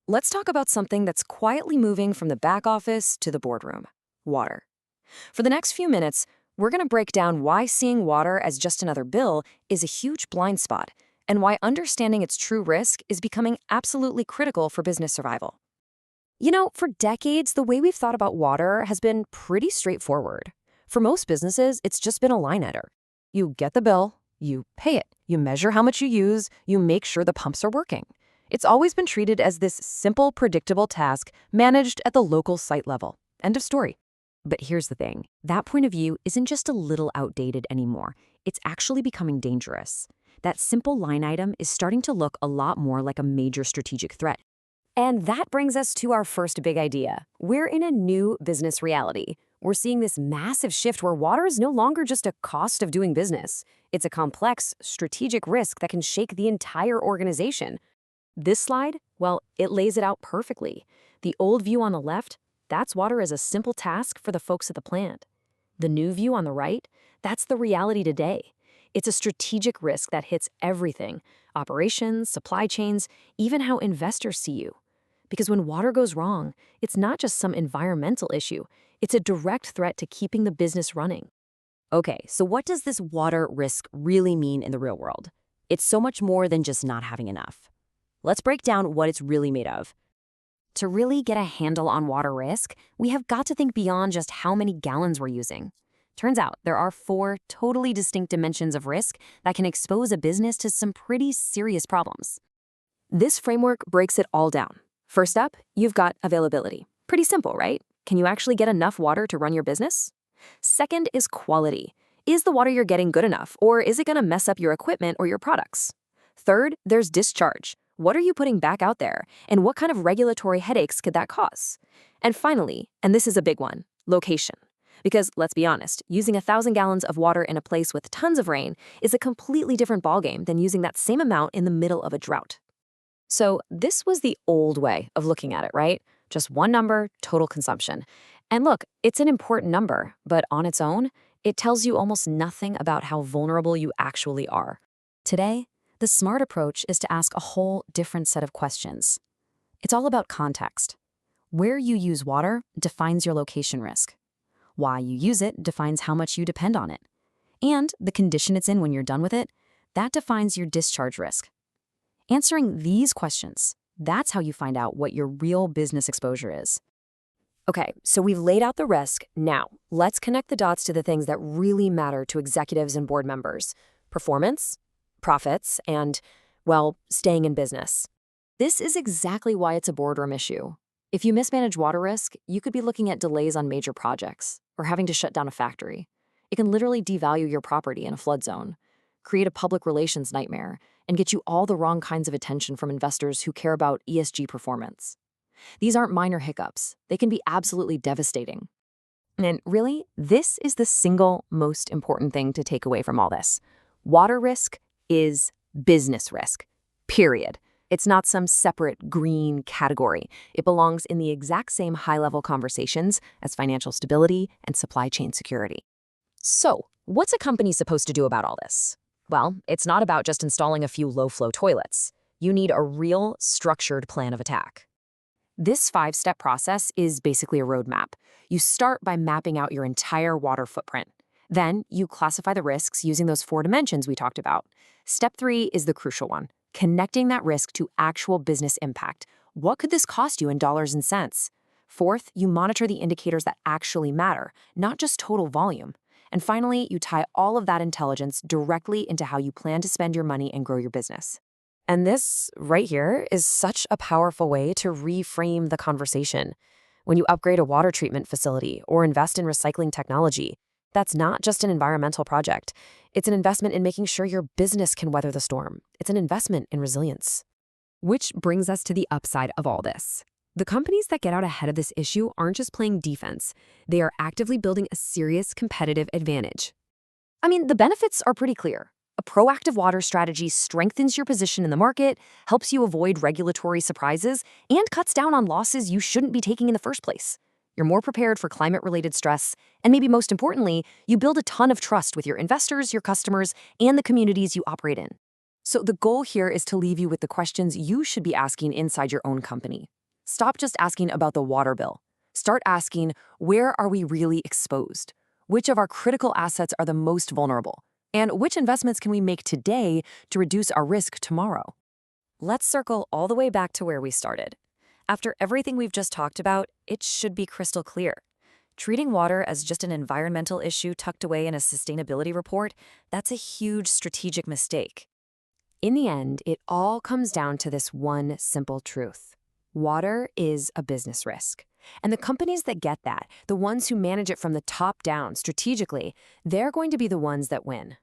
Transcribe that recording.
let's talk about something that's quietly moving from the back office to the boardroom: water. For the next few minutes, we're going to break down why seeing water as just another bill is a huge blind spot, and why understanding its true risk is becoming absolutely critical for business survival. For decades, the way we've thought about water has been pretty straightforward. For most businesses, it's just been a line item. You get the bill, you pay it, you measure how much you use, you make sure the pumps are working. It's always been treated as this simple, predictable task managed at the local site level. End of story. But here's the thing. That point of view isn't just a little outdated anymore. It's actually becoming dangerous. That simple line item is starting to look a lot more like a major strategic threat. And that brings us to our first big idea. We're in a new business reality. We're seeing this massive shift where water is no longer just a cost of doing business. It's a complex, strategic risk that can shake the entire organization. This slide, well, it lays it out perfectly. The old view on the left, that's water as a simple task for the folks at the plant. The new view on the right, that's the reality today. It's a strategic risk that hits everything: operations, supply chains, even how investors see you. Because when water goes wrong, it's not just some environmental issue. It's a direct threat to keeping the business running. Okay, so what does this water risk really mean in the real world? It's so much more than just not having enough. Let's break down what it's really made of. To really get a handle on water risk, we have got to think beyond just how many gallons we're using. Turns out there are 4 totally distinct dimensions of risk that can expose a business to some pretty serious problems. This framework breaks it all down. First up, you've got availability. Pretty simple, right? Can you actually get enough water to run your business? Second is quality. Is the water you're getting good enough, or is it going to mess up your equipment or your products? Third, there's discharge. What are you putting back out there, and what kind of regulatory headaches could that cause? And finally, and this is a big one, location. Because let's be honest, using 1,000 gallons of water in a place with tons of rain is a completely different ballgame than using that same amount in the middle of a drought. So this was the old way of looking at it, right? Just one number, total consumption. And look, it's an important number, but on its own, it tells you almost nothing about how vulnerable you actually are. Today, the smart approach is to ask a whole different set of questions. It's all about context. Where you use water defines your location risk. Why you use it defines how much you depend on it. And the condition it's in when you're done with it, that defines your discharge risk. Answering these questions, that's how you find out what your real business exposure is. Okay, so we've laid out the risk. Now, let's connect the dots to the things that really matter to executives and board members: performance, profits, and, well, staying in business. This is exactly why it's a boardroom issue. If you mismanage water risk, you could be looking at delays on major projects or having to shut down a factory. It can literally devalue your property in a flood zone, create a public relations nightmare, and get you all the wrong kinds of attention from investors who care about ESG performance. These aren't minor hiccups. They can be absolutely devastating. And really, this is the single most important thing to take away from all this. Water risk is business risk, period. It's not some separate green category. It belongs in the exact same high-level conversations as financial stability and supply chain security. So, what's a company supposed to do about all this? Well, it's not about just installing a few low-flow toilets. You need a real, structured plan of attack. This 5-step process is basically a roadmap. You start by mapping out your entire water footprint. Then, you classify the risks using those 4 dimensions we talked about. Step 3 is the crucial one: connecting that risk to actual business impact. What could this cost you in dollars and cents? Fourth, you monitor the indicators that actually matter, not just total volume. And finally, you tie all of that intelligence directly into how you plan to spend your money and grow your business. And this right here is such a powerful way to reframe the conversation. When you upgrade a water treatment facility or invest in recycling technology, that's not just an environmental project. It's an investment in making sure your business can weather the storm. It's an investment in resilience. Which brings us to the upside of all this. The companies that get out ahead of this issue aren't just playing defense. They are actively building a serious competitive advantage. I mean, the benefits are pretty clear. A proactive water strategy strengthens your position in the market, helps you avoid regulatory surprises, and cuts down on losses you shouldn't be taking in the first place. You're more prepared for climate-related stress, and maybe most importantly, you build a ton of trust with your investors, your customers, and the communities you operate in. So the goal here is to leave you with the questions you should be asking inside your own company. Stop just asking about the water bill. Start asking, where are we really exposed? Which of our critical assets are the most vulnerable? And which investments can we make today to reduce our risk tomorrow? Let's circle all the way back to where we started. After everything we've just talked about, it should be crystal clear. Treating water as just an environmental issue tucked away in a sustainability report, that's a huge strategic mistake. In the end, it all comes down to this one simple truth. Water is a business risk. And the companies that get that, the ones who manage it from the top down strategically, they're going to be the ones that win.